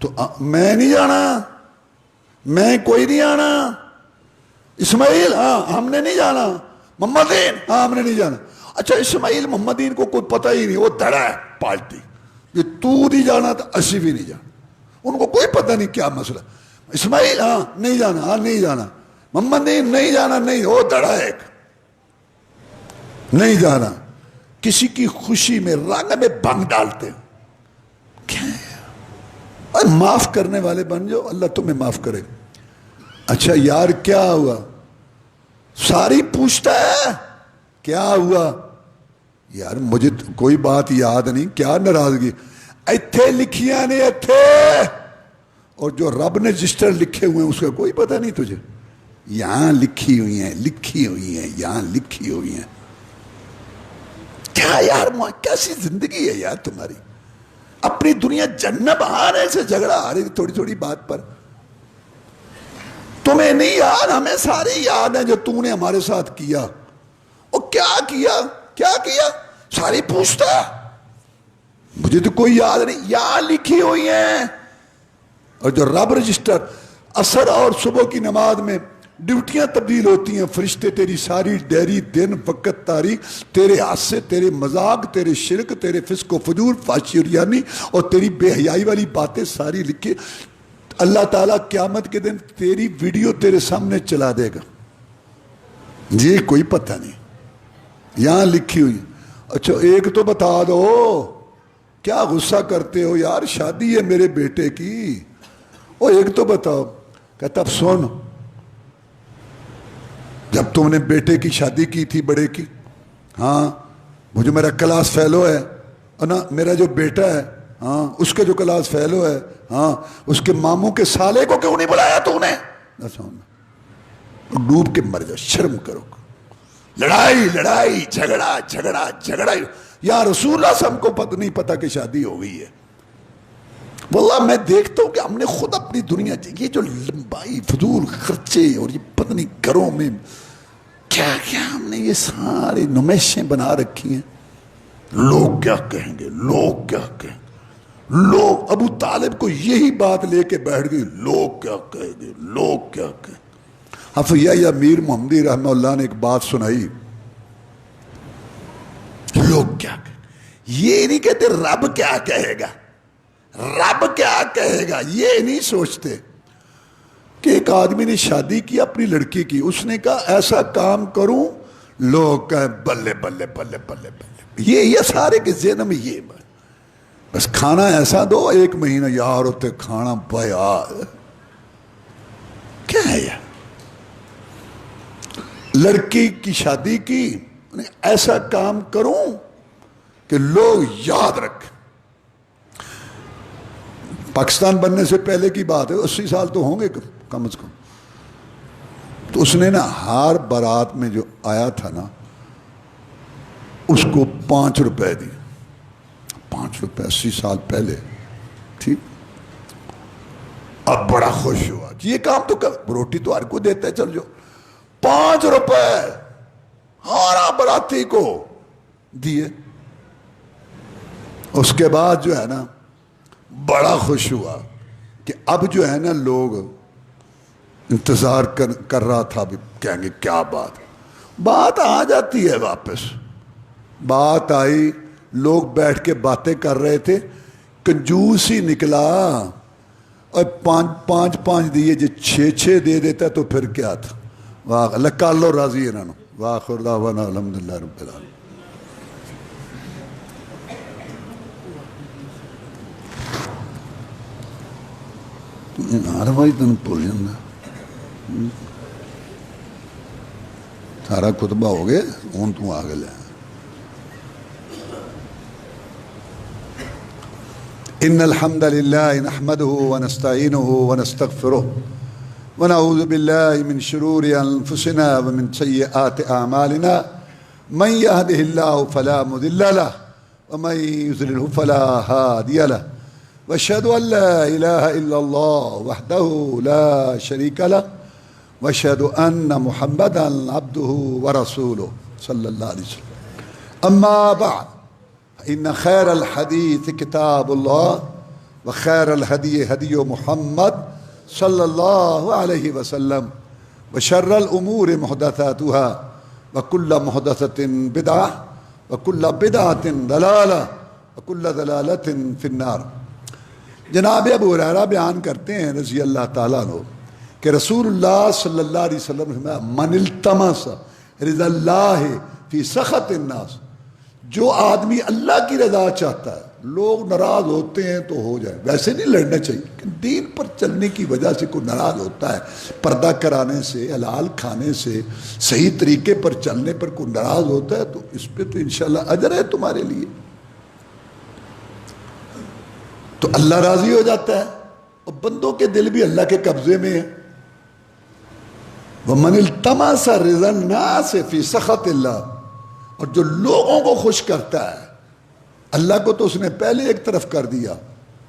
تو میں نہیں جانا، میں کوئی نہیں آنا، اسماعیل ہاں ہم نے نہیں جانا، محمدین ہاں ہم نے نہیں جانا۔ اچھا اسماعیل محمدین کو کوئی پتہ ہی نہیں، وہ دھڑا ہے پالٹی، یہ تو نہیں جانا تو اسی بھی نہیں جانا، ان کو کوئی پتہ نہیں کیا مسئلہ۔ اسماعیل ہاں نہیں جانا، ہاں نہیں جانا، محمد نہیں جانا، نہیں، وہ دڑا ایک نہیں جانا. کسی کی خوشی میں رنگ میں بھنگ ڈالتے. کیا ہے؟ اور معاف کرنے والے بن جاؤ، اللہ تمہیں معاف کرے. اچھا یار کیا ہوا؟ ساری پوچھتا ہے کیا ہوا. یار مجھے کوئی بات یاد نہیں، کیا ناراضگی؟ ایتھے لکھیاں نے ایتھے، اور جو رب نے رجسٹر لکھے ہوئے ہیں اس کا کوئی پتہ نہیں تجھے. یہاں لکھی ہوئی ہیں، لکھی ہوئی ہیں، یہاں لکھی ہوئی ہیں. کیا یار کیسی زندگی ہے یار تمہاری؟ اپنی دنیا جنب آنے سے جھگڑا آ رہی تھوڑی تھوڑی بات پر. تمہیں نہیں یاد، ہمیں سارے یاد ہیں جو تم نے ہمارے ساتھ کیا. اور کیا کیا؟ کیا کیا؟ ساری پوچھتا مجھے تو کوئی یاد نہیں، یہاں لکھی ہوئی ہیں. اور جو رب رجسٹر، عصر اور صبح کی نماز میں ڈیوٹیاں تبدیل ہوتی ہیں. فرشتے تیری ساری ڈیری، دن، وقت، تاریخ، تیرے حادثے، تیرے مذاق، تیرے شرک، تیرے فسق و فجور، فحشی اور یعنی اور تیری بے حیائی والی باتیں ساری لکھے. اللہ تعالیٰ قیامت کے دن تیری ویڈیو تیرے سامنے چلا دے گا. یہ کوئی پتہ نہیں، یہاں لکھی ہوئی. اچھا ایک تو بتا دو، کیا غصہ کرتے ہو یار؟ شادی ہے میرے بیٹے کی، وہ ایک تو بتاؤ. کہتا اب سن، جب تم نے بیٹے کی شادی کی تھی بڑے کی، ہاں وہ جو میرا کلاس فیلو ہے نا، میرا جو بیٹا ہے، ہاں اس کے جو کلاس فیلو ہے، ہاں اس کے ماموں کے سالے کو کیوں نہیں بلایا تو نے؟ ڈوب کے مر جاؤ، شرم کرو. لڑائی لڑائی، جھگڑا جھگڑا جھگڑا. یا رسول اللہ سے ہم کو نہیں پتا کہ شادی ہو گئی ہے. واللہ میں دیکھتا ہوں کہ ہم نے خود اپنی دنیا، یہ جو لمبائی فضول خرچے اور یہ پتہ نہیں گھروں میں کیا کیا ہم نے یہ ساری نمائشیں بنا رکھی ہیں. لوگ کیا کہیں گے، لوگ کیا کہیں گے. لوگ ابو طالب کو یہی بات لے کے بیٹھ گئی، لوگ کیا کہیں گے، لوگ کیا کہیں. حافظ یحییٰ میر محمدی رحمہ اللہ نے ایک بات سنائی، لوگ کیا کہیں. یہ نہیں کہتے رب کیا کہے گا، رب کیا کہے گا، یہ نہیں سوچتے. کہ ایک آدمی نے شادی کی اپنی لڑکی کی، اس نے کہا ایسا کام کروں، لوگ کہیں بلے بلے بلے بلے بلے. یہ سارے کے ذہن میں یہ بس کھانا ایسا دو 1 مہینہ یار ہوتے کھانا بیا. کیا ہے یار؟ لڑکی کی شادی کی، ایسا کام کروں کہ لوگ یاد رکھیں. پاکستان بننے سے پہلے کی بات ہے، 80 سال تو ہوں گے کم از کم. تو اس نے نا ہار بارات میں جو آیا تھا نا، اس کو 5 روپے دی. 5 روپے 80 سال پہلے، ٹھیک. اب بڑا خوش ہوا، یہ کام تو کر، روٹی تو ہر کو دیتا ہے، چل جو 5 روپے ہارا براتی کو دیے. اس کے بعد جو ہے نا بڑا خوش ہوا کہ اب جو ہے نا لوگ انتظار کر رہا تھا، بھی کہیں گے کیا بات آ جاتی ہے واپس. بات آئی، لوگ بیٹھ کے باتیں کر رہے تھے، کنجوس ہی نکلا اور 5 دیے، جو 6 دے دیتا تو پھر کیا تھا. واہ اللہ کا اللہ راضی ہے نا. واخر دعوانا الحمدللہ رب العالمین. ہر بھائی تین بھول جانا. سارا خطبہ ہو گیا، ہوں تو آ گیا. ان الحمد للہ نحمده ونستعینه ونستغفره ونعوذ باللہ من شرور انفسنا ومن سیئات اعمالنا من يهده الله فلا مضل له ومن يضلل فلا هادي له واشهد ان لا اله الا الله وحده لا شريك له واشهد ان محمدا عبده ورسوله صلى الله عليه وسلم. اما بعد ان خیر الحدیث کتاب اللہ وخیر الہدی ہدی محمد صلی اللہ علیہ وسلم وشر الامور محدثاتها وکل محدثۃ بدعہ وکل بدعۃ ضلالہ وکل ضلالۃ فی النار. جناب ابو ہریرہ بیان کرتے ہیں رضی اللہ تعالیٰ عنہ کہ رسول اللہ صلی اللہ علیہ وسلم نے فرمایا من التمس رضا اللہ فی سخط الناس، جو آدمی اللہ کی رضا چاہتا ہے، لوگ ناراض ہوتے ہیں تو ہو جائے، ویسے نہیں لڑنا چاہیے، لیکن دین پر چلنے کی وجہ سے کوئی ناراض ہوتا ہے، پردہ کرانے سے، حلال کھانے سے، صحیح طریقے پر چلنے پر کوئی ناراض ہوتا ہے تو اس پہ تو انشاءاللہ اجر ہے تمہارے لیے، تو اللہ راضی ہو جاتا ہے، اور بندوں کے دل بھی اللہ کے قبضے میں ہے۔ وَمَنِ الْتَمَسَ رِضَا النَّاسِ فِي سَخَطِ اللَّهِ، اور جو لوگوں کو خوش کرتا ہے، اللہ کو تو اس نے پہلے ایک طرف کر دیا،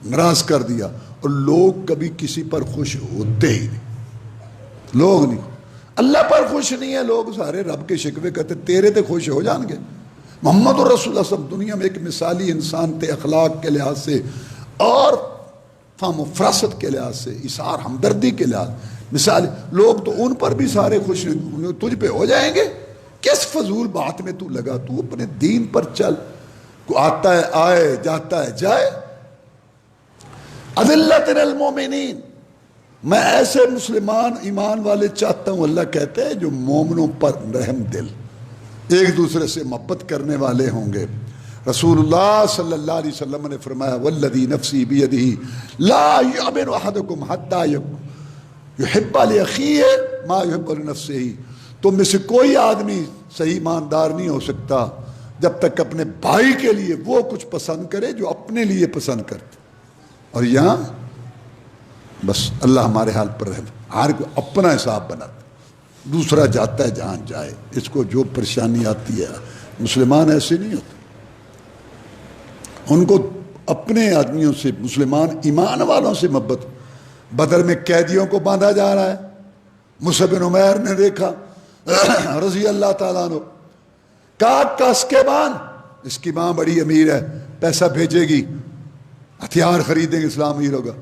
ناراض کر دیا، اور لوگ کبھی کسی پر خوش ہوتے ہی نہیں، لوگ نہیں، اللہ پر خوش نہیں ہے، لوگ سارے رب کے شکوے کرتے، تیرے تے خوش ہو جان گے۔ محمد رسول اللہ صلی اللہ علیہ وسلم دنیا میں ایک مثالی انسان تھے، اخلاق کے لحاظ سے اور فہم و فراست کے لحاظ سے، اظہار ہمدردی کے لحاظ، مثال لوگ تو ان پر بھی سارے خوش، تجھ پہ ہو جائیں گے، کس فضول بات میں تو لگا، تو اپنے دین پر چل، کو آتا ہے آئے، جاتا ہے جائے۔ اذلۃ للمؤمنین، میں ایسے مسلمان ایمان والے چاہتا ہوں، اللہ کہتے ہیں جو مومنوں پر رحم دل، ایک دوسرے سے محبت کرنے والے ہوں گے۔ رسول اللہ صلی اللہ علیہ وسلم نے فرمایا والذی نفسی بیدہ لا یؤمن احدکم حتی یحب لاخیہ ما یحب لنفسہ، تم میں سے کوئی آدمی صحیح ایماندار نہیں ہو سکتا جب تک اپنے بھائی کے لیے وہ کچھ پسند کرے جو اپنے لیے پسند کرتے۔ اور یہاں بس اللہ ہمارے حال پر رہے، ہر کو اپنا حساب بناتا، دوسرا جاتا ہے جہاں جائے، اس کو جو پریشانی آتی ہے، مسلمان ایسے نہیں ہوتے، ان کو اپنے آدمیوں سے، مسلمان ایمان والوں سے محبت۔ بدر میں قیدیوں کو باندھا جا رہا ہے، مصعب بن عمیر نے دیکھا رضی اللہ تعالیٰ عنہ، کہا کس کے باندھ، اس کی ماں بڑی امیر ہے، پیسہ بھیجے گی، ہتھیار خریدیں گے، اسلام امیر ہوگا۔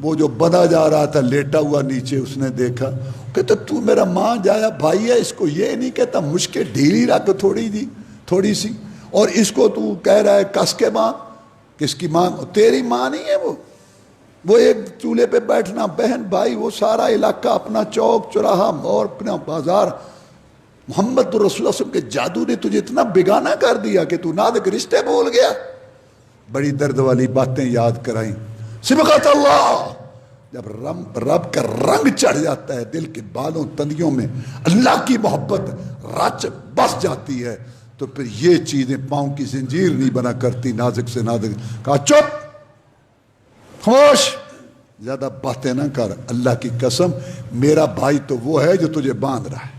وہ جو بندھا جا رہا تھا لیٹا ہوا نیچے، اس نے دیکھا، کہتا تو میرا ماں جایا بھائی ہے، اس کو یہ نہیں کہتا مشکل ڈھیلی رکھ تھوڑی سی، اور اس کو تو کہہ رہا ہے کس کے ماں، کس کی ماں؟ تیری ماں نہیں ہے وہ ایک چولہے پہ بیٹھنا، بہن بھائی، وہ سارا علاقہ، اپنا چوک چوراہا اور اپنا بازار، محمد رسول اللہ صلی اللہ علیہ وسلم کے جادو نے تجھے اتنا بیگانہ کر دیا کہ تو نازک رشتے بھول گیا۔ بڑی درد والی باتیں یاد کرائیں۔ سبقت اللہ، جب رب کا رنگ چڑھ جاتا ہے دل کے بالوں تندیوں میں، اللہ کی محبت رچ بس جاتی ہے، تو پھر یہ چیزیں پاؤں کی زنجیر نہیں بنا کرتی، نازک سے نازک۔ کہا چپ، خاموش، زیادہ باتیں نہ کر، اللہ کی قسم میرا بھائی تو وہ ہے جو تجھے باندھ رہا ہے۔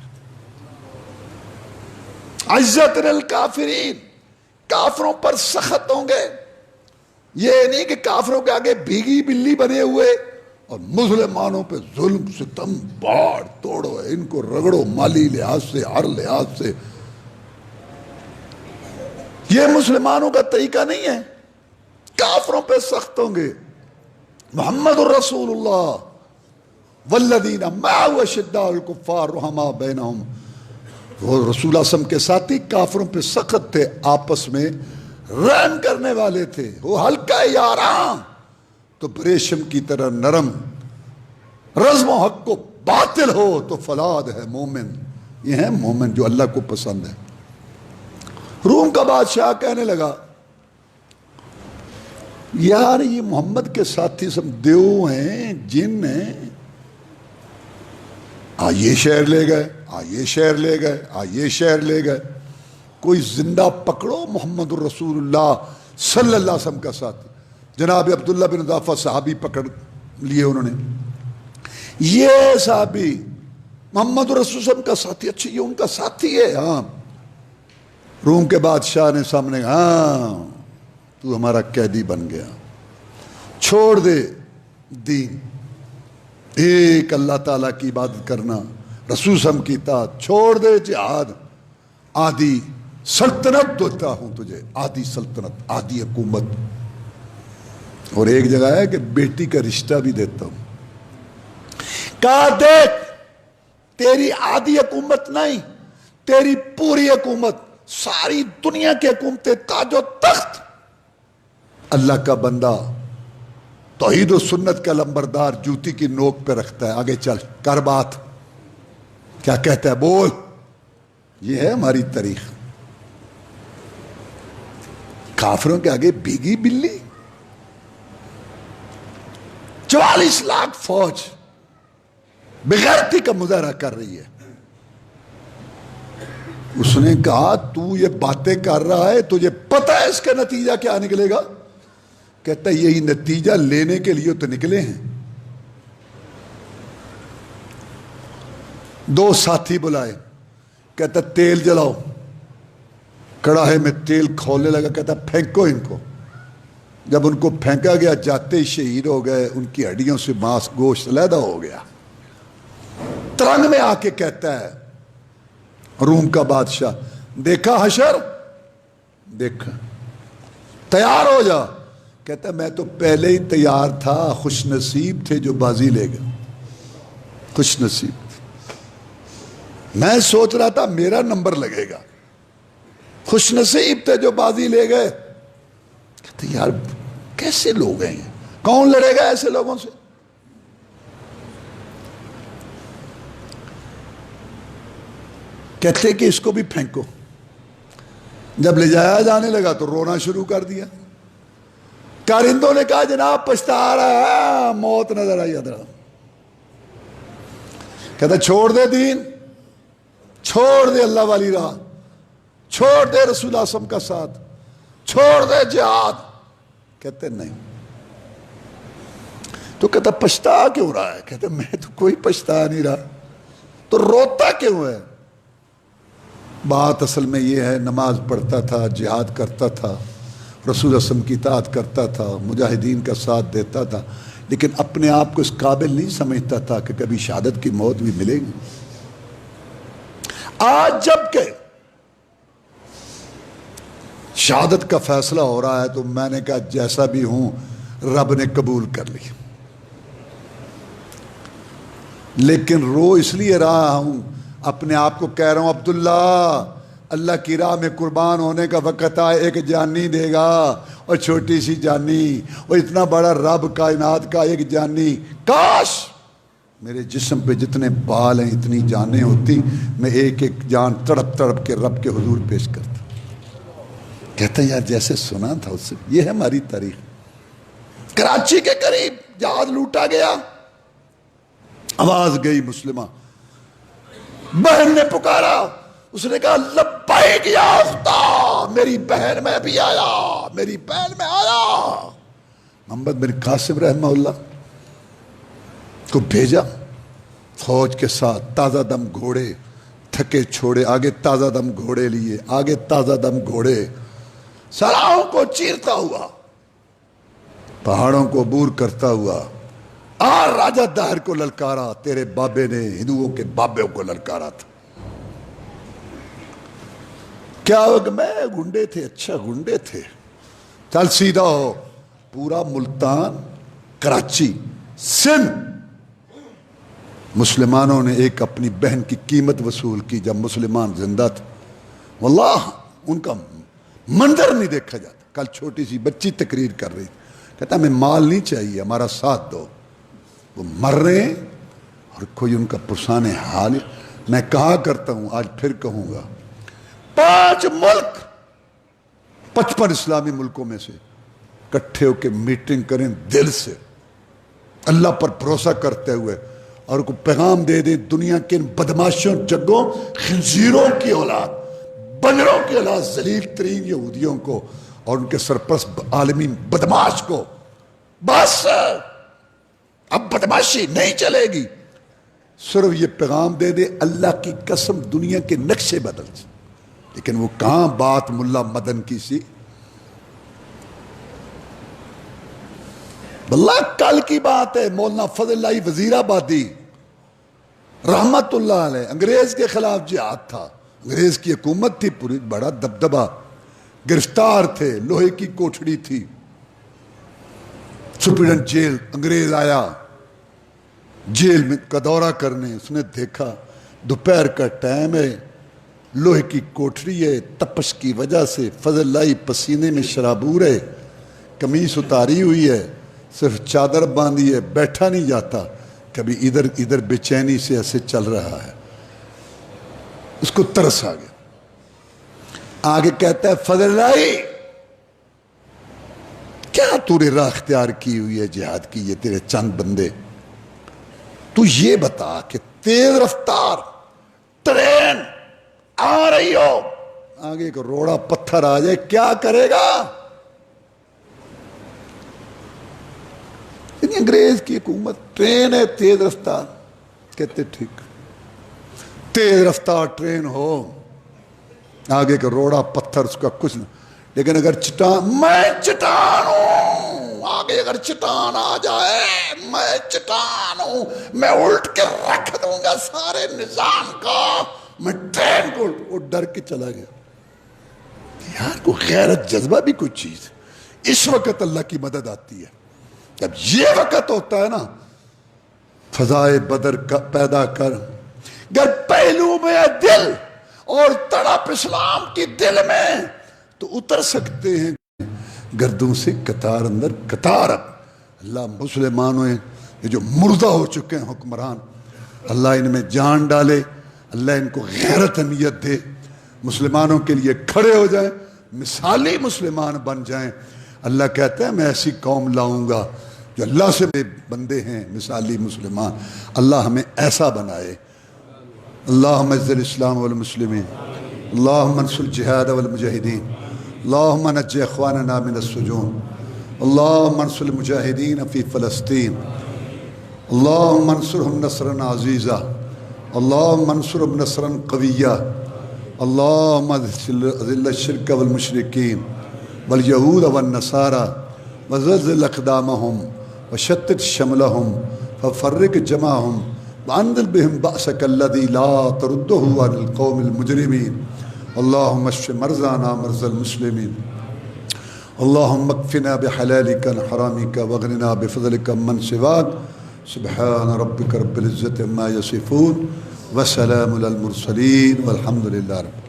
عزت للکافرین، کافروں پر سخت ہوں گے، یہ نہیں کہ کافروں کے آگے بھیگی بلی بنے ہوئے، اور مسلمانوں پہ ظلم ستم باڑ توڑو، ان کو رگڑو مالی لحاظ سے، ہر لحاظ سے، یہ مسلمانوں کا طریقہ نہیں ہے۔ کافروں پہ سخت ہوں گے۔ محمد الرسول اللہ والذین معه اشداء الکفار رحماء بینہم، وہ رسول اللہ صلی اللہ علیہ وسلم کے ساتھی کافروں پہ سخت تھے، آپس میں رحم کرنے والے تھے، وہ ہلکا یاراں تو ریشم کی طرح نرم، رزم و حق کو باطل ہو تو فلاد ہے مومن، یہ ہے مومن جو اللہ کو پسند ہے۔ روم کا بادشاہ کہنے لگا یار یہ محمد کے ساتھی سب دیو ہیں، جن ہیں، یہ شہر لے گئے، یہ شہر لے گئے، یہ شہر لے گئے، کوئی زندہ پکڑو محمد الرسول اللہ صلی اللہ علیہ وسلم کا ساتھی۔ جناب عبداللہ بن حذافہ صحابی پکڑ لیے انہوں نے، یہ صحابی محمد الرسول صلی اللہ علیہ وسلم کا ساتھی، اچھا یہ ان کا ساتھی ہے، ہاں۔ روم کے بادشاہ نے سامنے، ہاں تو ہمارا قیدی بن گیا، چھوڑ دے دین، ایک اللہ تعالیٰ کی عبادت کرنا، رسول صلی اللہ علیہ وسلم کی اطاعت، چھوڑ دے جہاد، آدھی سلطنت دیتا ہوں تجھے، آدھی سلطنت، آدھی حکومت، اور ایک جگہ ہے کہ بیٹی کا رشتہ بھی دیتا ہوں۔ کہا دیکھ تیری آدھی حکومت نہیں، تیری پوری حکومت، ساری دنیا کی حکومتیں، تاج و تخت، اللہ کا بندہ توحید و سنت کا لمبردار جوتی کی نوک پہ رکھتا ہے. آگے چل کر بات کیا کہتا ہے بول. یہ ہے ہماری تاریخ. کافروں کے آگے بھیگی بلی. 44 لاکھ فوج بغیرتی کا مظاہرہ کر رہی ہے. اس نے کہا تو یہ باتیں کر رہا ہے تجھے پتہ ہے اس کا نتیجہ کیا نکلے گا؟ کہتا ہے یہی نتیجہ لینے کے لیے تو نکلے ہیں. 2 ساتھی بلائے. کہتا تیل جلاؤ. کڑاہے میں تیل کھولنے لگا. کہتا پھینکو ان کو. جب ان کو پھینکا گیا جاتے ہی شہید ہو گئے. ان کی ہڈیوں سے ماس گوشت علیحدہ ہو گیا. ترنگ میں آ کے کہتا ہے روم کا بادشاہ دیکھا حشر دیکھا تیار ہو جا. کہتا ہے میں تو پہلے ہی تیار تھا. خوش نصیب تھے جو بازی لے گئے. خوش نصیب میں سوچ رہا تھا میرا نمبر لگے گا. خوش نصیب تھے جو بازی لے گئے. کہتے یار کیسے لوگ ہیں یہ؟ کون لڑے گا ایسے لوگوں سے؟ کہتے کہ اس کو بھی پھینکو. جب لے جایا جانے لگا تو رونا شروع کر دیا. کارندوں نے کہا جناب پچھتا رہا ہے موت نظر آئی ادرا. کہتا چھوڑ دے دین, چھوڑ دے اللہ والی راہ, چھوڑ دے رسول اللہ صلی اللہ علیہ وسلم کا ساتھ, چھوڑ دے جہاد. کہتے نہیں. تو کہتا پچھتا کیوں رہا ہے؟ کہتے میں تو کوئی پچھتا نہیں رہا. تو روتا کیوں ہے؟ بات اصل میں یہ ہے نماز پڑھتا تھا, جہاد کرتا تھا, رسول اللہ صلی اللہ علیہ وسلم کی اطاعت کرتا تھا, مجاہدین کا ساتھ دیتا تھا, لیکن اپنے آپ کو اس قابل نہیں سمجھتا تھا کہ کبھی شہادت کی موت بھی ملے گی. آج جب کہ شہادت کا فیصلہ ہو رہا ہے تو میں نے کہا جیسا بھی ہوں رب نے قبول کر لی. لیکن رو اس لیے رہا ہوں, اپنے آپ کو کہہ رہا ہوں عبداللہ اللہ کی راہ میں قربان ہونے کا وقت آئے, ایک جانی دے گا, اور چھوٹی سی جانی, اور اتنا بڑا رب کائنات کا ایک جانی. کاش میرے جسم پہ جتنے بال ہیں اتنی جانیں ہوتی, میں ایک ایک جان تڑپ تڑپ کے رب کے حضور پیش کرتا. کہتا یار جیسے سنا تھا اس سے. یہ ہے ہماری تاریخ. کراچی کے قریب جہاز لوٹا گیا. آواز گئی مسلمہ, بہن نے پکارا. اس نے کہا لبیک یا اختہ, میری بہن میں بھی آیا, میری بہن میں آیا. محمد بن قاسم رحمہ اللہ کو بھیجا فوج کے ساتھ, تازہ دم گھوڑے, تھکے چھوڑے, آگے تازہ دم گھوڑے لیے, آگے تازہ دم گھوڑے, سراہوں کو چیرتا ہوا, پہاڑوں کو عبور کرتا ہوا. راجہ داہر کو للکارا. تیرے بابے نے ہندوؤں کے بابے کو للکارا تھا. کیا میں گنڈے تھے, اچھا گنڈے تھے, چل سیدھا ہو. پورا ملتان, کراچی, سندھ, مسلمانوں نے ایک اپنی بہن کی قیمت وصول کی جب مسلمان زندہ تھے. واللہ ان کا منظر نہیں دیکھا جاتا. کل چھوٹی سی بچی تقریر کر رہی تھی, کہتا ہمیں مال نہیں چاہیے, ہمارا ساتھ دو. وہ مر رہے ہیں اور کوئی ان کا پرسان حال. میں کہا کرتا ہوں, آج پھر کہوں گا, 5 ملک 55 اسلامی ملکوں میں سے کٹھے ہو کے میٹنگ کریں دل سے, اللہ پر بھروسہ کرتے ہوئے, اور کو پیغام دے دیں دنیا کے ان بدماشوں, جگوں, خنزیروں کی اولاد, بنروں کی اولاد, ذلیل ترین یہودیوں کو اور ان کے سرپرست عالمی بدماش کو, بس اب بدماشی نہیں چلے گی. صرف یہ پیغام دے دے اللہ کی قسم دنیا کے نقشے بدل سے. لیکن وہ کہاں بات ملا مدن کی سی. اللہ کل کی بات ہے, مولانا فضل اللہ وزیر آبادی رحمت اللہ علیہ, انگریز کے خلاف جہاد تھا, انگریز کی حکومت تھی, پوری بڑا دبدبا, گرفتار تھے, لوہے کی کوٹھڑی تھی, سپرڈنٹ جیل. انگریز آیا جیل میں کا دورہ کرنے, اس نے دیکھا دوپہر کا ٹائم ہے, لوہے کی کوٹھڑی ہے, تپش کی وجہ سے فضل اللہ پسینے میں شرابور ہے, قمیص اتاری ہوئی ہے, صرف چادر باندھی ہے، بیٹھا نہیں جاتا، کبھی ادھر ادھر بے چینی سے ایسے چل رہا ہے. اس کو ترس آ گیا. آگے کہتا ہے فضل لائی، کیا تو نے راہ اختیار کی ہوئی ہے جہاد کی، یہ تیرے چند بندے، تو یہ بتا کہ تیز رفتار ٹرین آ رہی ہو، آگے ایک روڑا پتھر آ جائے کیا کرے گا؟ یعنی انگریز کی حکومت، ٹرین ہے تیز رفتار، کہتے ٹھیک، تیز رفتار ٹرین ہو، آگے کا روڑا پتھر اس کا کچھ نہ، لیکن اگر چٹان، میں چٹان ہوں، آگے اگر چٹان آ جائے میں چٹان ہوں، میں الٹ کے رکھ دوں گا سارے نظام کا، میں ٹرین کو. وہ ڈر کے چلا گیا. یار کو غیرت جذبہ بھی کوئی چیز. اس وقت اللہ کی مدد آتی ہے جب یہ وقت ہوتا ہے نا. فضائے بدر کا پیدا کر، گر پہلو میں ہے دل اور تڑپ اسلام کی دل میں، تو اتر سکتے ہیں گردوں سے قطار اندر قطار. اب اللہ مسلمانوں یہ جو مردہ ہو چکے ہیں حکمران، اللہ ان میں جان ڈالے، اللہ ان کو غیرت نیت دے، مسلمانوں کے لیے کھڑے ہو جائیں، مثالی مسلمان بن جائیں. اللہ کہتا ہے میں ایسی قوم لاؤں گا جو اللہ سے بندے ہیں، مثالی مسلمان. اللہ ہمیں ایسا بنائے. اللہم اعز الاسلام والمسلمین، اللہم انصر الجہاد والمجاہدین، اللہم نجی اخواننا من السجون، اللہم انصر المجاہدین فی فلسطین، اللہم انصرهم نصرا عزیزا، اللہم انصرهم نصرا قویا، اللہم اذل الشرک والمشرکین والیہود والنصارى وزلزل اقدامهم وشتت شملهم ففرق جمعهم وانزل بهم بأسك الذي لا ترده عن القوم المجرمين. اللهم اشف مرضانا مرضى المسلمين، اللهم اكفنا بحلالك عن حرامك واغننا بفضلك عمن سواك. سبحان ربك رب العزة عما يصفون وسلام على المرسلين والحمد لله رب العالمين.